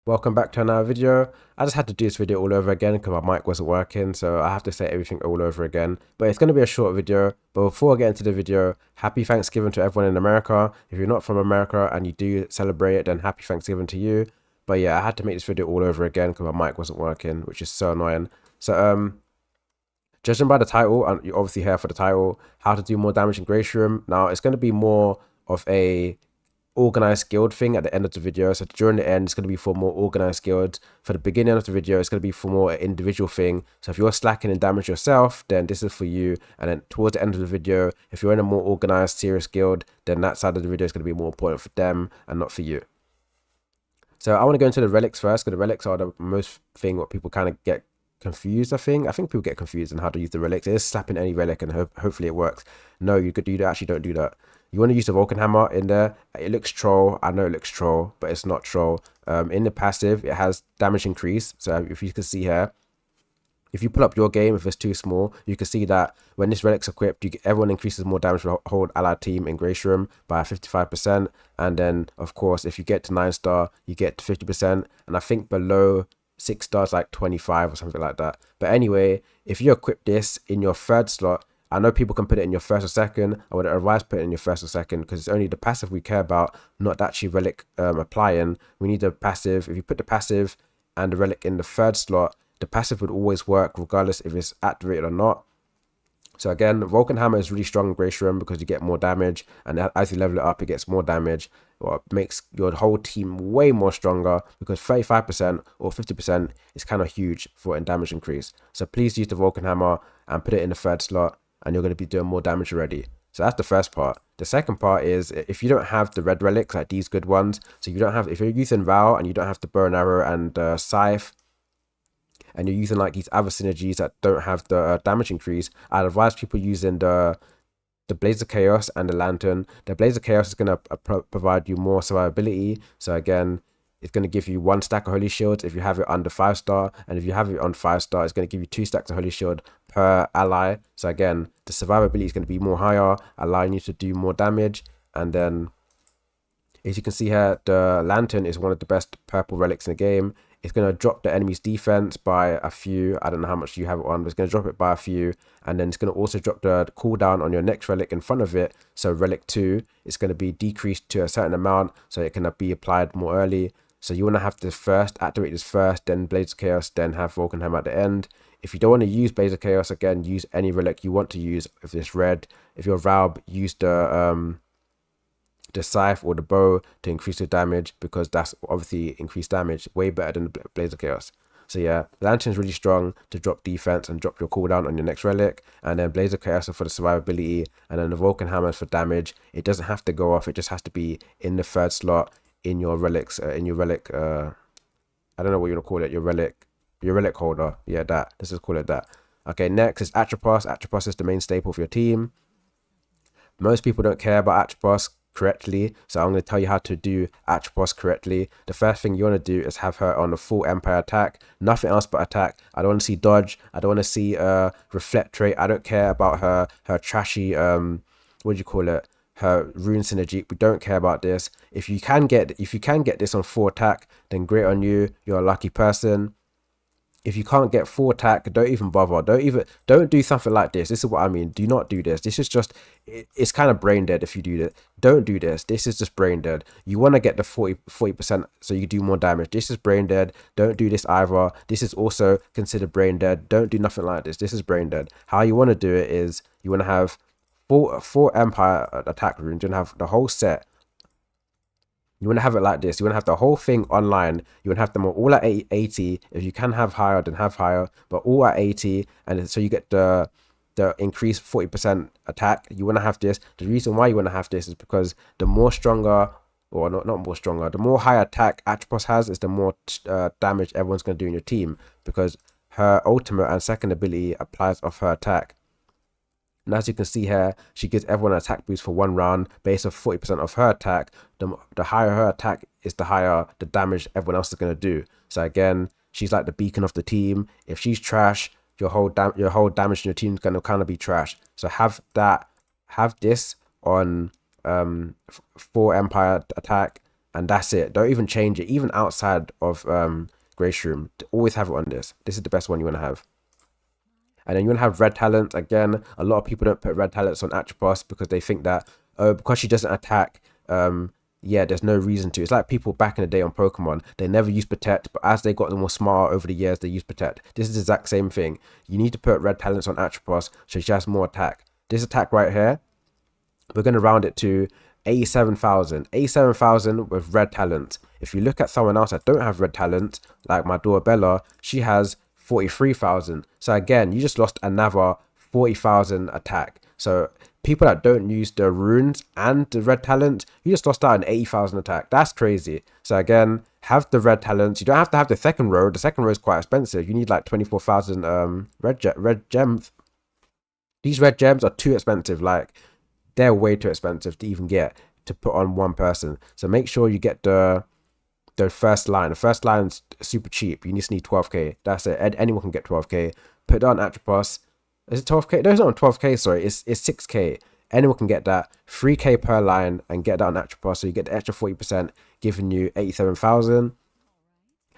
Welcome back to another video. I just had to do this video all over again because my mic wasn't working, so I have to say everything all over again. But it's going to be a short video. But before I get into the video, happy Thanksgiving to everyone in America. If you're not from America and you do celebrate it, then happy Thanksgiving to you. But yeah, I had to make this video all over again because my mic wasn't working, which is so annoying. So judging by the title, and you're obviously here for the title, how to do more damage in Grayshroom. Now it's going to be more of a organized guild thing at the end of the video. So during the end, it's going to be for more organized guilds. For the beginning of the video, it's going to be for more individual thing. So if you're slacking in damage yourself, then this is for you. And then towards the end of the video, if you're in a more organized, serious guild, then that side of the video is going to be more important for them and not for you. So I want to go into the relics first, because the relics are the most thing what people kind of get confused. I think people get confused on how to use the relics. It is slapping any relic and hopefully it works. No, you could do that. Actually, don't do that. You want to use the Vulcan Hammer in there. It looks troll. I know it looks troll, but it's not troll. In the passive, it has damage increase. So if you can see here, if you pull up your game, if it's too small, you can see that when this relic's equipped, everyone increases more damage for the whole allied team in Grayshroom by 55%. And then, of course, if you get to 9-star, you get to 50%. And I think below 6 stars, like 25 or something like that. But anyway, if you equip this in your third slot, I know people can put it in your first or second. I would advise put it in your first or second because it's only the passive we care about, not actually relic applying. We need the passive. If you put the passive and the relic in the third slot, the passive would always work regardless if it's activated or not. So again, Vulcan Hammer is really strong in Grayshroom because you get more damage, and as you level it up, it gets more damage. Or it makes your whole team way more stronger because 35% or 50% is kind of huge for a damage increase. So please use the Vulcan Hammer and put it in the third slot, and you're going to be doing more damage already. So that's the first part. The second part is if you don't have the red relics, like these good ones, so you don't have, if you're using Val and you don't have the bow and arrow and scythe, and you're using like these other synergies that don't have the damage increase, I'd advise people using the Blaze of Chaos and the Lantern. The Blaze of Chaos is going to provide you more survivability. So again, it's going to give you 1 stack of Holy Shields if you have it under 5-star. And if you have it on 5-star, it's going to give you 2 stacks of Holy Shield per ally. So again, the survivability is going to be more higher, allowing you to do more damage. And then, as you can see here, the Lantern is one of the best purple relics in the game. It's going to drop the enemy's defense by a few. I don't know how much you have it on, but it's going to drop it by a few. And then it's going to also drop the cooldown on your next relic in front of it. So relic 2 is going to be decreased to a certain amount, so it can be applied more early. So you want to have this first, activate this first, then Blaze of Chaos, then have Vulcan Hammer at the end. If you don't want to use Blaze of Chaos, again, use any relic you want to use. If it's red, if you're Valb, use the scythe or the bow to increase the damage, because that's obviously increased damage way better than the Blaze of Chaos. So yeah, Lantern's really strong to drop defense and drop your cooldown on your next relic, and then Blaze of Chaos for the survivability, and then the Vulcan Hammer for damage. It doesn't have to go off, it just has to be in the third slot in your relics, in your relic, I don't know what you want to call it, your relic holder. Yeah, that, let's just call it that. Okay, next is Atropos. Atropos is the main staple for your team. Most people don't care about Atropos correctly, so I'm going to tell you how to do Atropos correctly. The first thing you want to do is have her on the full Empire attack, nothing else but attack. I don't want to see dodge, I don't want to see reflect trait. I don't care about her trashy what do you call it, her rune synergy. We don't care about this. If you can get this on full attack, then great on you, you're a lucky person. If you can't get full attack, don't even bother. Don't do something like this. This is what I mean. Do not do this. This is just, it's kind of brain dead if you do this. Don't do this. This is just brain dead. You want to get the 40% so you do more damage. This is brain dead. Don't do this either. This is also considered brain dead. Don't do nothing like this. This is brain dead. How you want to do it is you want to have four Empire attack runes. You want to have the whole set. You want to have it like this. You want to have the whole thing online. You want to have them all at 80. If you can have higher, then have higher, but all at 80. And so you get the increased 40% attack. You want to have this. The reason why you want to have this is because the more stronger, or not more stronger, the more high attack Atropos has, is the more damage everyone's going to do in your team, because her ultimate and second ability applies off her attack. And as you can see here, she gives everyone an attack boost for 1 round based off 40% of her attack. The higher her attack is, the higher the damage everyone else is going to do. So again, she's like the beacon of the team. If she's trash, your whole damage in your team is going to kind of be trash. So have this on 4 Empire attack, and that's it. Don't even change it, even outside of Grayshroom. Always have it on this. This is the best one you want to have. And then you want to have red talent. Again, a lot of people don't put red talents on Atropos because they think that, oh, because she doesn't attack, yeah, there's no reason to. It's like people back in the day on Pokemon, they never used Protect, but as they got more smart over the years, they used Protect. This is the exact same thing. You need to put red talents on Atropos so she has more attack. This attack right here, we're going to round it to 87,000. 87,000 with red talent. If you look at someone else that don't have red talent, like my Bella, she has 43,000. So again, you just lost another 40,000 attack. So people that don't use the runes and the red talent, you just lost out an 80,000 attack. That's crazy. So again, have the red talents. You don't have to have the second row. The second row is quite expensive. You need like 24,000 red gems. These red gems are too expensive. Like, they're way too expensive to even get to put on one person. So make sure you get the first line. The first line is super cheap. You just need 12k. That's it. Anyone can get 12k. Put it on Atropos. Is it 12k? No, it's not on 12k. Sorry, it's 6k. Anyone can get that. 3k per line and get that on Atropos. So you get the extra 40%, giving you 87,000.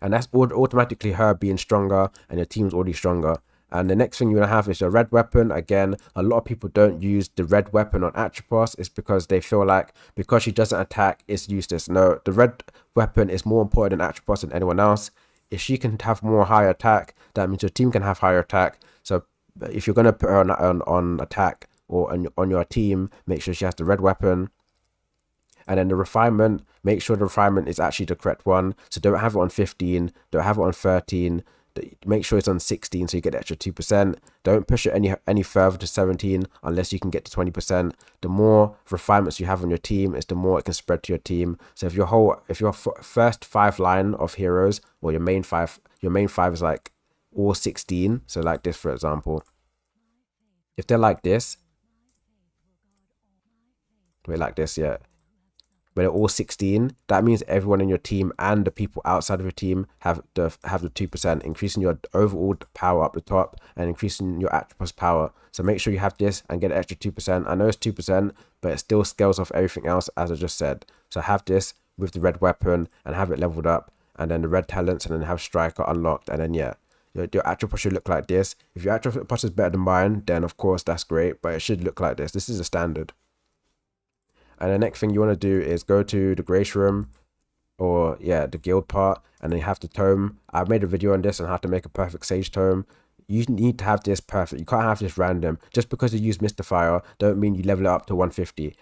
And that's automatically her being stronger, and your team's already stronger. And the next thing you want to have is your red weapon. Again, a lot of people don't use the red weapon on Atropos. It's because they feel like because she doesn't attack, it's useless. No, the red weapon is more important than Atropos than anyone else. If she can have more high attack, that means your team can have higher attack. So if you're going to put her on attack or on your team, make sure she has the red weapon. And then the refinement, make sure the refinement is actually the correct one. So don't have it on 15, don't have it on 13. Make sure it's on 16 so you get the extra 2%. Don't push it any further to 17 unless you can get to 20%. The more refinements you have on your team is the more it can spread to your team. So if your first 5 line of heroes, or your main five is like all 16, so like this for example, if they're like this, wait, like this, yeah, but they're all 16, that means everyone in your team and the people outside of your team have the 2%, increasing your overall power up the top and increasing your Atropos power. So make sure you have this and get an extra 2%. I know it's 2%, but it still scales off everything else as I just said. So have this with the red weapon and have it leveled up, and then the red talents, and then have Striker unlocked, and then yeah, your Atropos should look like this. If your Atropos is better than mine, then of course that's great, but it should look like this. This is a standard. And the next thing you want to do is go to the Grayshroom, or yeah, the guild part, and then you have the tome. I've made a video on this on how to make a perfect sage tome. You need to have this perfect. You can't have this random. Just because you use Mystifier don't mean you level it up to 150.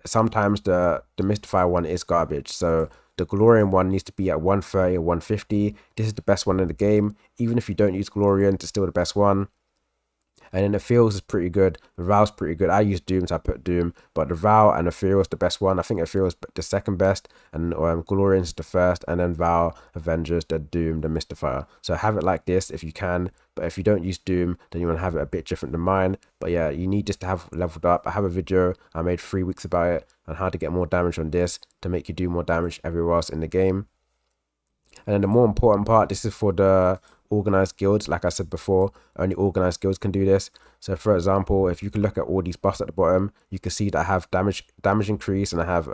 Sometimes the Mystifier one is garbage. So the Glorian one needs to be at 130 or 150. This is the best one in the game. Even if you don't use Glorian, it's still the best one. And then the Feels is pretty good. The Val's pretty good. I use Doom, so I put Doom. But the Val and the Feel is the best one. I think the Feel is the second best. And Glorian is the first. And then Val, Avengers, the Doom, the Mystifier. So have it like this if you can. But if you don't use Doom, then you want to have it a bit different than mine. But yeah, you need this to have leveled up. I have a video I made 3 weeks about it on how to get more damage on this to make you do more damage everywhere else in the game. And then the more important part, this is for the organized guilds. Like I said before, only organized guilds can do this. So for example, if you can look at all these buffs at the bottom, you can see that I have damage increase, and I have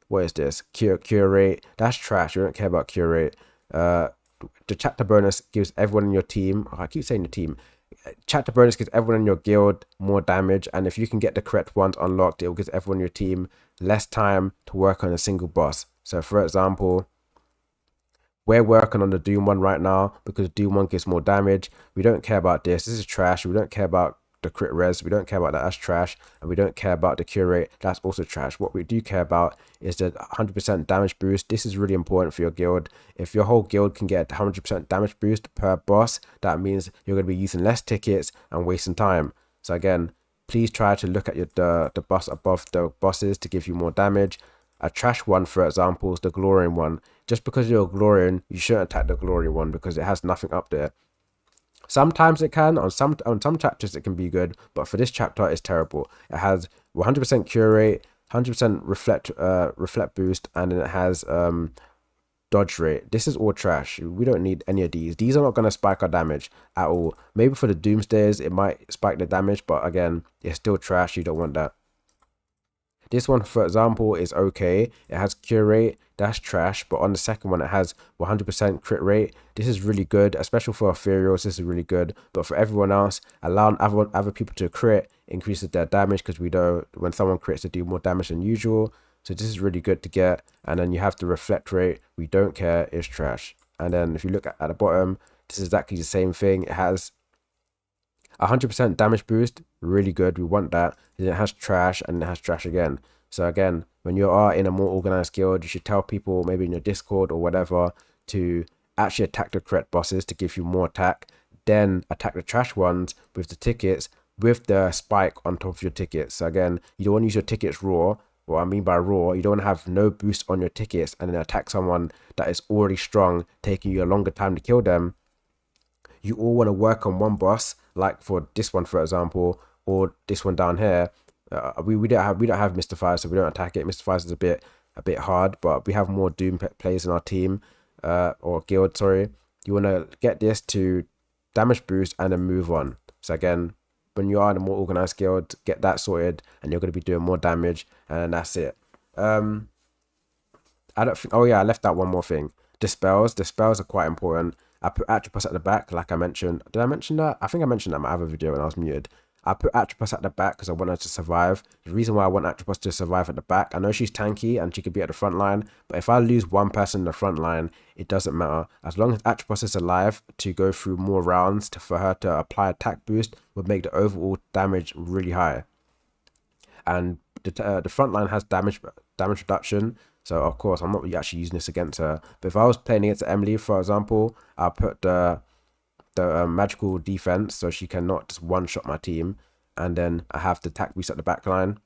what is this, cure rate. That's trash. You don't care about cure rate. The chapter bonus gives everyone in your team, I keep saying the team, chapter bonus gives everyone in your guild more damage, and if you can get the correct ones unlocked, it will give everyone in your team less time to work on a single boss. So for example, we're working on the Doom one right now because Doom one gives more damage. We don't care about this. This is trash. We don't care about the crit res. We don't care about that. That's trash. And we don't care about the cure rate. That's also trash. What we do care about is the 100% damage boost. This is really important for your guild. If your whole guild can get 100% damage boost per boss, that means you're going to be using less tickets and wasting time. So again, please try to look at the boss above the bosses to give you more damage. A trash one, for example, is the Glorian one. Just because you're a Glorian, you shouldn't attack the Glorian one because it has nothing up there. Sometimes it can, on some chapters it can be good, but for this chapter it's terrible. It has 100% cure rate, 100% reflect boost, and then it has dodge rate. This is all trash. We don't need any of these. These are not going to spike our damage at all. Maybe for the Doomsdays it might spike the damage, but again, it's still trash. You don't want that. This one, for example, is okay. It has cure rate, that's trash, but on the second one, it has 100% crit rate. This is really good, especially for ethereals. This is really good, but for everyone else, allowing other people to crit increases their damage, because we know when someone crits, they do more damage than usual. So this is really good to get. And then you have the reflect rate. We don't care, it's trash. And then if you look at the bottom, this is exactly the same thing. It has 100% damage boost, really good. We want that. And it has trash, and it has trash again. So again, when you are in a more organized guild, you should tell people, maybe in your Discord or whatever, to actually attack the correct bosses to give you more attack. Then attack the trash ones with the tickets, with the spike on top of your tickets. So again, you don't want to use your tickets raw. What I mean by raw, you don't want to have no boost on your tickets and then attack someone that is already strong, taking you a longer time to kill them. You all want to work on one boss, like for this one, for example, or this one down here. We don't have Mr. Fire, so we don't attack it. Mr. Fire is a bit hard, but we have more Doom players in our team, or guild. Sorry, you want to get this to damage boost and then move on. So again, when you are in a more organized guild, get that sorted, and you're going to be doing more damage, and that's it. I don't think. Oh yeah, I left out one more thing. The spells are quite important. I put Atropos at the back, like I mentioned. Did I mention that? I think I mentioned that in my other video when I was muted. I put Atropos at the back because I want her to survive. The reason why I want Atropos to survive at the back, I know she's tanky and she could be at the front line, but if I lose one person in the front line, it doesn't matter. As long as Atropos is alive to go through more rounds for her to apply attack boost, would make the overall damage really high. And the front line has damage reduction. So of course I'm not actually using this against her. But if I was playing against Emily, for example, I'll put the magical defense, so she cannot just one-shot my team. And then I have the attack boost at the back line.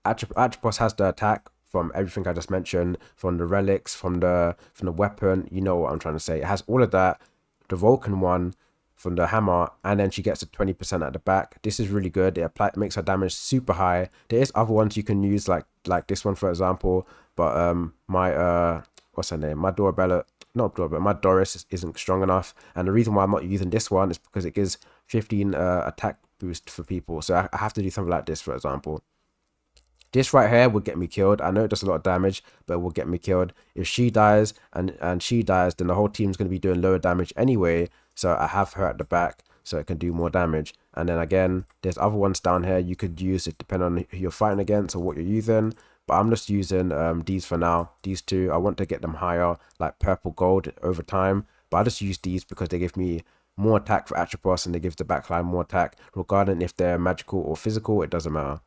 Atropos has the attack from everything I just mentioned, from the relics, from the weapon. You know what I'm trying to say. It has all of that. The Vulcan one from the hammer, and then she gets a 20% at the back. This is really good. It makes her damage super high. There is other ones you can use, like this one, for example, but my what's her name, my Doris isn't strong enough, and the reason why I'm not using this one is because it gives 15 attack boost for people. So I have to do something like this, for example. This right here would get me killed. I know it does a lot of damage, but it will get me killed. If she dies and she dies, then the whole team's going to be doing lower damage anyway. So I have her at the back so it can do more damage. And then again, there's other ones down here you could use. It depending on who you're fighting against or what you're using. But I'm just using these for now. These two, I want to get them higher, like purple gold over time. But I just use these because they give me more attack for Atropos and they give the backline more attack. Regarding if they're magical or physical, it doesn't matter.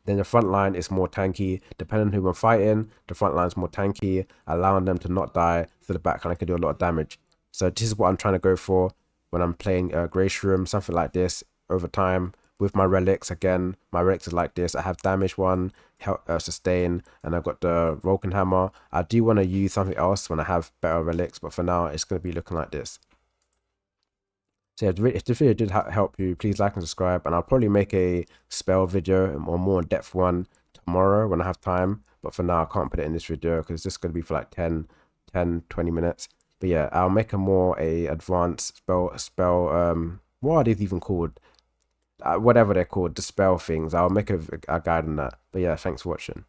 Then the front line is more tanky. Depending on who I'm fighting, the front line is more tanky, allowing them to not die, so the back line can do a lot of damage. So this is what I'm trying to go for when I'm playing Grayshroom, something like this over time. With my relics, again, my relics is like this. I have damage 1, sustain, and I've got the Vulcan hammer. I do want to use something else when I have better relics, but for now, it's going to be looking like this. So yeah, if the video did help you, please like and subscribe, and I'll probably make a spell video or more in-depth one tomorrow when I have time. But for now, I can't put it in this video because it's just going to be for like 20 minutes. But yeah, I'll make a advanced spell, what are these even called? Whatever they're called, the spell things. I'll make a guide on that. But yeah, thanks for watching.